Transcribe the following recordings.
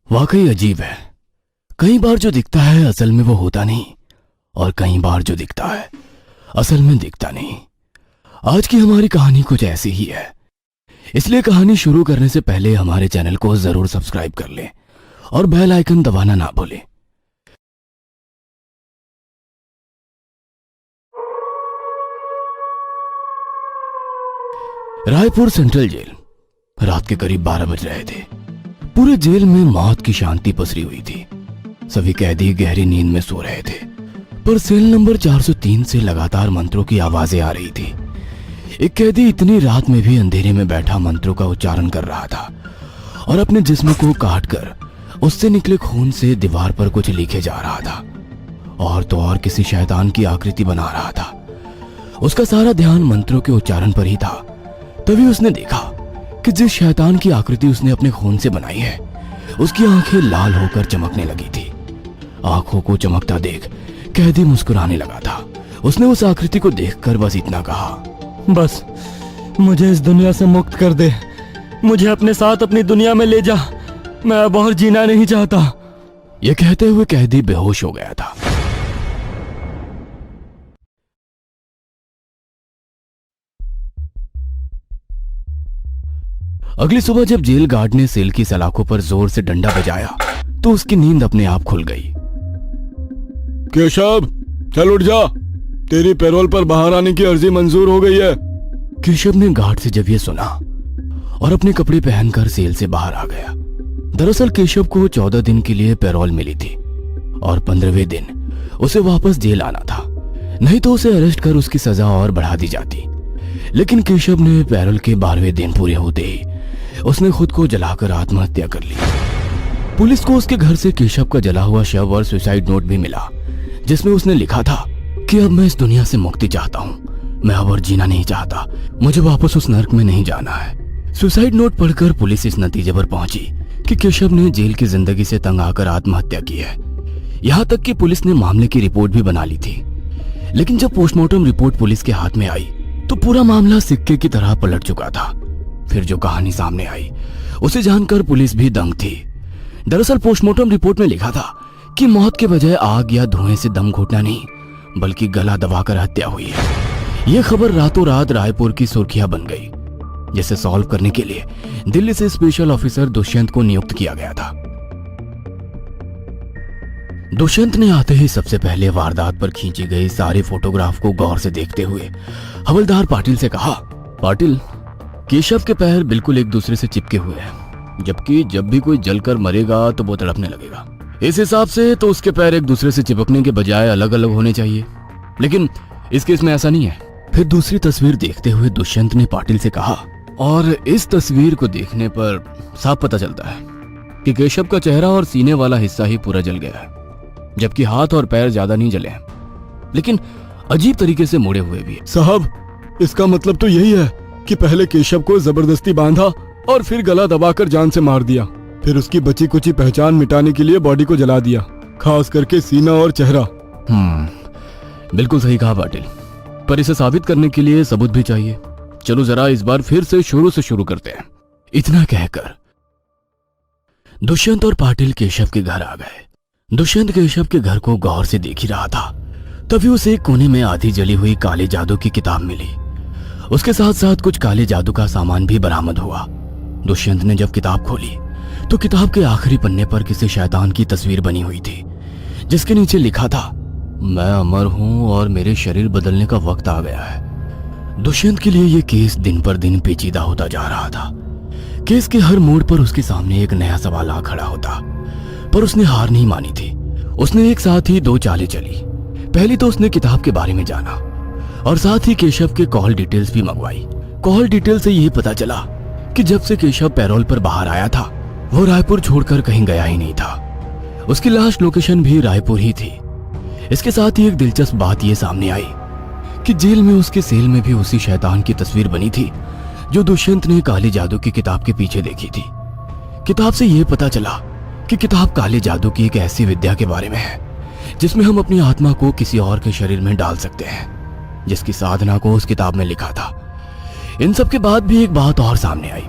वाकई अजीब है। कई बार जो दिखता है असल में वो होता नहीं, और कई बार जो दिखता है असल में दिखता नहीं। आज की हमारी कहानी कुछ ऐसी ही है, इसलिए कहानी शुरू करने से पहले हमारे चैनल को जरूर सब्सक्राइब कर लें और बेल आइकन दबाना ना भूलें। Raipur central jail. रात के करीब 12 बज रहे थे। पूरे जेल में मौत की शांति पसरी हुई थी। सभी कैदी गहरी नींद में सो रहे थे, पर सेल नंबर 403 से लगातार मंत्रों की आवाजें आ रही थी। एक कैदी इतनी रात में भी अंधेरे में बैठा मंत्रों का उच्चारण कर रहा था और अपने जिस्म को काटकर उससे निकले खून से दीवार पर कुछ लिखे जा रहा था, और तो और किसी शैतान की आकृति बना रहा था। उसका सारा ध्यान मंत्रों के उच्चारण पर ही था। तभी उसने देखा कि जिस शैतान की आकृति उसने अपने खून से बनाई है, उसकी आंखें लाल होकर चमकने लगी थी। आंखों को चमकता देख कैदी मुस्कुराने लगा था। उसने उस आकृति को देखकर बस इतना कहा, बस मुझे इस दुनिया से मुक्त कर दे, मुझे अपने साथ अपनी दुनिया में ले जा, मैं अब और जीना नहीं चाहता। यह कहते हुए कैदी बेहोश हो गया था। अगली सुबह जब जेल गार्ड ने सेल की सलाखों पर जोर से डंडा बजाया तो उसकी नींद अपने आप खुल गई। केशव, चल उठ जा, तेरी पैरोल पर बाहर आने की अर्जी मंजूर हो गई है। केशव ने गार्ड से जब यह सुना और अपने कपड़े पहनकर सेल से बाहर आ गया। दरअसल केशव को 14 दिन के लिए पैरोल मिली थी और 15वें दिन उसे वापस जेल आना था, नहीं तो उसे अरेस्ट कर उसकी सजा और बढ़ा दी जाती। लेकिन केशव ने पैरोल के 12वें दिन पूरे होते ही उसने खुद को जलाकर आत्महत्या कर ली। पुलिस को उसके घर से केशव का जला हुआ शव और सुसाइड नोट भी मिला, जिसमें उसने लिखा था कि अब मैं इस दुनिया से मुक्ति चाहता हूँ, मैं अब और जीना नहीं चाहता, मुझे वापस उस नर्क में नहीं जाना है। सुसाइड नोट पढ़कर पुलिस इस नतीजे पर पहुंची कि केशव ने जेल की जिंदगी से तंग आकर आत्महत्या की है। यहाँ तक कि पुलिस ने मामले की रिपोर्ट भी बना ली थी। लेकिन जब पोस्टमार्टम रिपोर्ट पुलिस के हाथ में आई तो पूरा मामला सिक्के की तरह पलट चुका था। फिर जो कहानी सामने आई उसे जानकर पुलिस भी दंग थी। दरअसल पोस्टमार्टम रिपोर्ट में लिखा था कि मौत के बजाय आग या धुएं से दम घुटना नहीं बल्कि गला दबाकर हत्या हुई है। यह खबर रातों रात रायपुर की सुर्खियां बन गई, जिसे सॉल्व करने के लिए दिल्ली से स्पेशल ऑफिसर दुष्यंत को नियुक्त किया गया था। दुष्यंत ने आते ही सबसे पहले वारदात पर खींची गई सारी फोटोग्राफ को गौर से देखते हुए हवलदार पाटिल से कहा, पाटिल, केशव के पैर बिल्कुल एक दूसरे से चिपके हुए हैं, जबकि जब भी कोई जलकर मरेगा तो वो तड़पने लगेगा। इस हिसाब से तो उसके पैर एक दूसरे से चिपकने के बजाय अलग अलग होने चाहिए, लेकिन इस केस में ऐसा नहीं है। फिर दूसरी तस्वीर देखते हुए दुष्यंत ने पाटिल से कहा, और इस तस्वीर को देखने पर साफ पता चलता है कि केशव का चेहरा और सीने वाला हिस्सा ही पूरा जल गया है, जबकि हाथ और पैर ज्यादा नहीं जले हैं, लेकिन अजीब तरीके से मुड़े हुए भी। साहब, इसका मतलब तो यही है कि पहले केशव को जबरदस्ती बांधा और फिर गला दबाकर जान से मार दिया, फिर उसकी बची कुची पहचान मिटाने के लिए बॉडी को जला दिया, खास करके सीना और चेहरा। बिल्कुल सही कहा पाटिल, पर इसे साबित करने के लिए सबूत भी चाहिए। चलो जरा इस बार फिर से शुरू करते हैं। इतना कहकर दुष्यंत और पाटिल केशव के घर आ गए। दुष्यंत केशव के घर को गौर से देख ही रहा था, तभी उसे एक कोने में आधी जली हुई काले जादू की किताब मिली। उसके साथ साथ कुछ काले जादू का सामान भी बरामद हुआ। दुष्यंत ने जब किताब खोली तो किताब के आखिरी पन्ने पर किसी शैतान की तस्वीर बनी हुई थी, जिसके नीचे लिखा था, मैं अमर हूं और मेरे शरीर बदलने का वक्त आ गया है। दुष्यंत के लिए यह केस दिन पर दिन पेचीदा होता जा रहा था। केस के हर मोड़ पर उसके सामने एक नया सवाल आ खड़ा होता, पर उसने हार नहीं मानी थी। उसने एक साथ ही 2 चालें चली। पहली तो उसने किताब के बारे में जाना और साथ ही केशव के कॉल डिटेल्स भी मंगवाई। कॉल डिटेल से यही पता चला कि जब से केशव पैरोल पर बाहर आया था वो रायपुर छोड़कर कहीं गया ही नहीं था। उसकी लास्ट लोकेशन भी रायपुर ही थी। इसके साथ ही एक दिलचस्प बात यह सामने आई कि जेल में उसके सेल में भी उसी शैतान की तस्वीर बनी थी जो दुष्यंत ने काले जादू की किताब के पीछे देखी थी। किताब से यह पता चला कि किताब काले जादू की एक ऐसी विद्या के बारे में है जिसमें हम अपनी आत्मा को किसी और के शरीर में डाल सकते हैं, जिसकी साधना को उस किताब में लिखा था। इन सब के बाद भी एक बात और सामने आई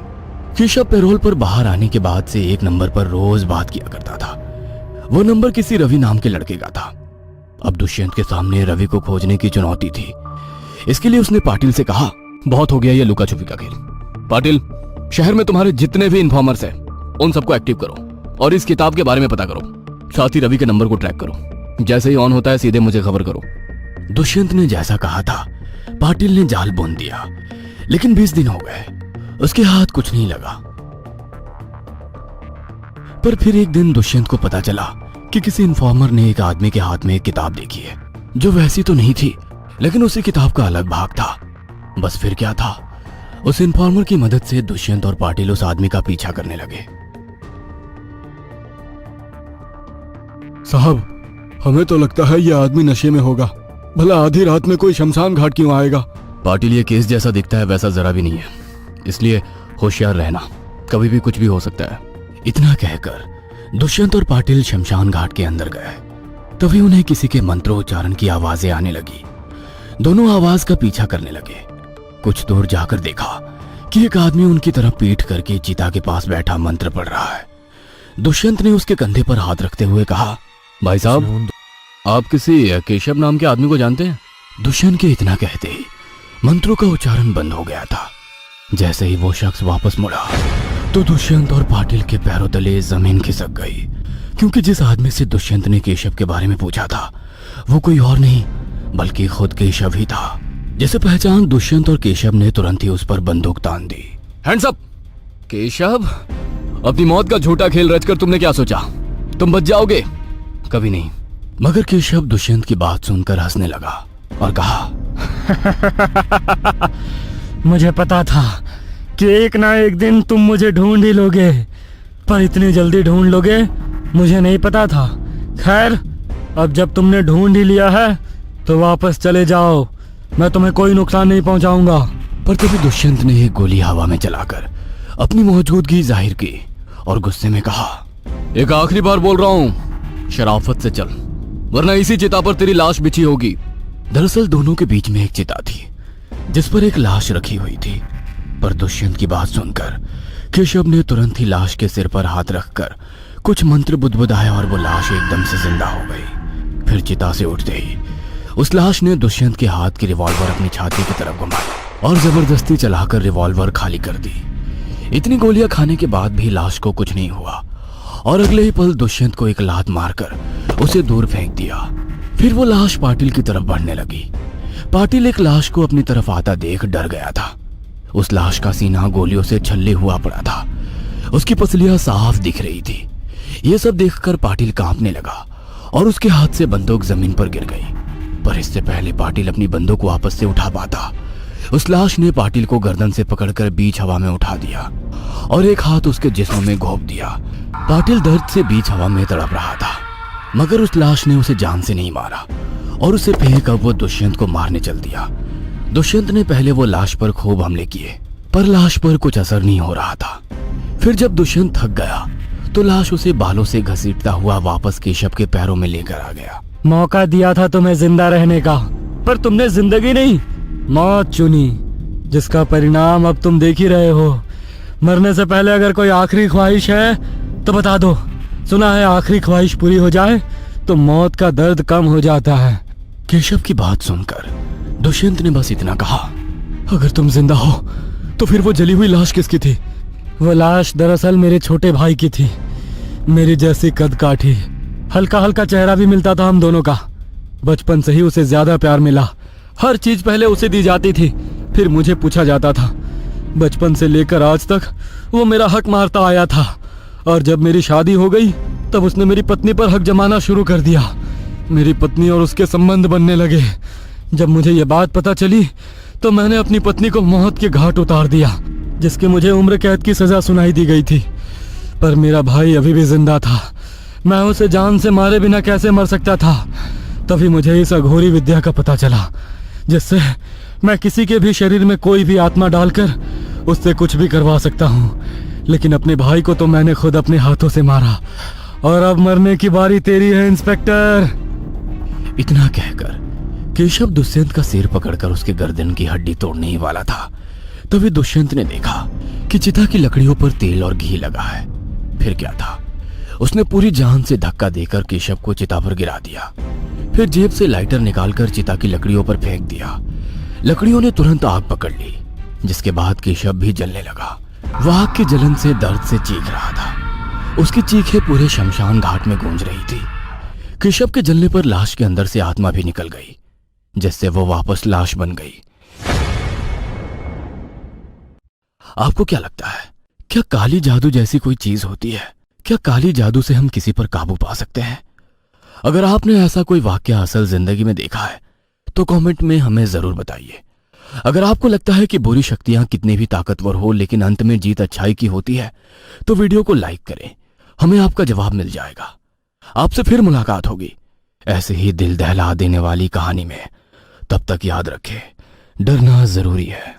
केशव पैरोल पर बाहर आने के बाद से एक नंबर पर रोज बात किया करता था। वो नंबर किसी रवि नाम के लड़के का था। अब दुष्यंत के सामने रवि को खोजने की चुनौती थी। इसके लिए उसने पाटिल से कहा, बहुत हो गया ये लुका छुपी का खेल। पाटिल, शहर में तुम्हारे जितने भी इन्फॉर्मर्स हैं उन सबको एक्टिव करो और इस किताब के बारे में पता करो। साथ ही रवि के नंबर को ट्रैक करो। जैसे ही ऑन होता है सीधे मुझे खबर करो। दुष्यंत ने जैसा कहा था पाटिल ने जाल बुन दिया, लेकिन 20 दिन हो गए, उसके हाथ कुछ नहीं लगा। पर फिर एक दिन दुष्यंत को पता चला कि किसी इन्फॉर्मर ने एक आदमी के हाथ में एक किताब देखी है, जो वैसी तो नहीं थी, लेकिन उसी किताब का अलग भाग था। बस फिर क्या था, उस इन्फॉर्मर की मदद से दुष्यंत और पाटिल उस आदमी का पीछा करने लगे। साहब, हमें तो लगता है ये आदमी नशे में होगा। भला आधी रात में कोई शमशान घाट क्यों आएगा? पाटिल, ये केस जैसा दिखता है वैसा जरा भी नहीं है, इसलिए होशियार रहना, कभी भी कुछ भी हो सकता है। इतना कहकर दुष्यंत और पाटिल शमशान घाट के अंदर गए। तभी उन्हें किसी के मंत्रोच्चारण की आवाजें आने लगी। दोनों आवाज का पीछा करने लगे। कुछ दूर जाकर देखा कि एक आदमी उनकी तरफ पीठ करके चिता के पास बैठा मंत्र पढ़ रहा है। दुष्यंत ने उसके कंधे पर हाथ रखते हुए कहा, भाई साहब, आप किसी केशव नाम के आदमी को जानते हैं? दुष्यंत के इतना कहते ही मंत्रों का उच्चारण बंद हो गया था। जैसे ही वो शख्स वापस मुड़ा तो दुष्यंत और पाटिल के पैरों तले जमीन खिसक गई, क्योंकि जिस आदमी से दुष्यंत ने केशव के बारे में पूछा था वो कोई और नहीं बल्कि खुद केशव ही था, जिसे पहचान दुष्यंत और केशव ने तुरंत ही उस पर बंदूक तान दी। Hands up! केशव, अपनी मौत का झूठा खेल रचकर तुमने क्या सोचा तुम बच जाओगे? कभी नहीं। मगर केशव दुष्यंत की बात सुनकर हंसने लगा और कहा, मुझे पता था कि एक ना एक दिन तुम मुझे ढूंढ ही लोगे, पर इतनी जल्दी ढूंढ लोगे मुझे नहीं पता था। खैर, अब जब तुमने ढूंढ ही लिया है तो वापस चले जाओ, मैं तुम्हें कोई नुकसान नहीं पहुंचाऊंगा। पर तभी दुष्यंत ने एक गोली हवा में चलाकर अपनी मौजूदगी जाहिर की और गुस्से में कहा, एक आखिरी बार बोल रहा हूं, शराफत से चल, वरना इसी चिता पर तेरी लाश बिछी होगी। दरअसल दोनों के बीच में एक चिता थी जिस पर एक लाश रखी हुई थी। पर दुष्यंत की बात सुनकर केशव ने तुरंत ही लाश के सिर पर हाथ रखकर कुछ मंत्र बुदबुदाया और वो लाश एकदम से जिंदा हो गई। फिर चिता से उठते ही उस लाश ने दुष्यंत के हाथ की रिवॉल्वर अपनी छाती की तरफ घुमाई और जबरदस्ती चलाकर रिवॉल्वर खाली कर दी। इतनी गोलियां खाने के बाद भी लाश को कुछ नहीं हुआ और अगले ही पल दुष्यंत को एक लात मारकर उसे दूर फेंक दिया। फिर वो लाश पाटिल की तरफ बढ़ने लगी। पाटिल एक लाश को अपनी तरफ आता देख डर गया था। उस लाश का सीना गोलियों से छल्ले हुआ पड़ा था, उसकी पसलियां साफ दिख रही थी। ये सब देखकर पाटिल कांपने लगा और उसके हाथ से बंदूक जमीन पर गिर गई। पर इससे पहले पाटिल अपनी बंदूक वापस से उठा पाता, उस लाश ने पाटिल को गर्दन से पकड़कर बीच हवा में उठा दिया और एक हाथ उसके जिस्म में घोंप दिया। पाटिल दर्द से बीच हवा में तड़प रहा था, मगर उस लाश ने उसे जान से नहीं मारा और उसे फेंक कर वो दुष्यंत को मारने चल दिया। दुष्यंत ने पहले वो लाश पर खूब हमले किए, पर लाश पर कुछ असर नहीं हो रहा था। फिर जब दुष्यंत थक गया तो लाश उसे बालों से घसीटता हुआ वापस केशव के पैरों में लेकर आ गया। मौका दिया था तुम्हें जिंदा रहने का, पर तुमने जिंदगी नहीं मौत चुनी, जिसका परिणाम अब तुम देख ही रहे हो। मरने से पहले अगर कोई आखिरी ख्वाहिश है तो बता दो। सुना है आखिरी ख्वाहिश पूरी हो जाए तो मौत का दर्द कम हो जाता है। केशव की बात सुनकर दुष्यंत ने बस इतना कहा, अगर तुम जिंदा हो तो फिर वो जली हुई लाश किसकी थी? वो लाश दरअसल मेरे छोटे भाई की थी, मेरी जैसी कद काठी, हल्का हल्का चेहरा भी मिलता था हम दोनों का। बचपन से ही उसे ज्यादा प्यार मिला, हर चीज पहले उसे दी जाती थी, फिर मुझे पूछा जाता था। बचपन से लेकर आज तक वो मेरा हक मारता आया था, और जब मेरी शादी हो गई तब उसने मेरी पत्नी पर हक जमाना शुरू कर दिया। मेरी पत्नी और उसके संबंध बनने लगे। जब मुझे ये बात पता चली तो मैंने अपनी पत्नी को मौत के घाट उतार दिया, जिसके मुझे उम्र कैद की सजा सुनाई दी गई थी। पर मेरा भाई अभी भी जिंदा था, मैं उसे जान से मारे बिना कैसे मर सकता था। तभी मुझे इस अघोरी विद्या का पता चला, जिससे मैं किसी के भी शरीर में कोई भी आत्मा डालकर उससे कुछ भी करवा सकता हूँ। लेकिन अपने भाई को तो मैंने खुद अपने हाथों से मारा, और अब मरने की बारी तेरी है इंस्पेक्टर। इतना कहकर केशव दुष्यंत का सिर पकड़कर उसके गर्दन की हड्डी तोड़ने ही वाला था तभी दुष्यंत ने देखा कि चिता की लकड़ियों पर तेल और घी लगा है। फिर क्या था, उसने पूरी जान से धक्का देकर केशव को चिता पर गिरा दिया। फिर जेब से लाइटर निकालकर चिता की लकड़ियों पर फेंक दिया। लकड़ियों ने तुरंत आग पकड़ ली, जिसके बाद केशव भी जलने लगा। वह आग की जलन से दर्द से चीख रहा था। उसकी चीखें पूरे शमशान घाट में गूंज रही थी। केशव के जलने पर लाश के अंदर से आत्मा भी निकल गई, जिससे वो वापस लाश बन गई। आपको क्या लगता है, क्या काली जादू जैसी कोई चीज होती है? क्या काली जादू से हम किसी पर काबू पा सकते हैं? अगर आपने ऐसा कोई वाकया असल जिंदगी में देखा है तो कमेंट में हमें जरूर बताइए। अगर आपको लगता है कि बुरी शक्तियां कितनी भी ताकतवर हो लेकिन अंत में जीत अच्छाई की होती है तो वीडियो को लाइक करें, हमें आपका जवाब मिल जाएगा। आपसे फिर मुलाकात होगी ऐसे ही दिल दहला देने वाली कहानी में। तब तक याद रखें, डरना जरूरी है।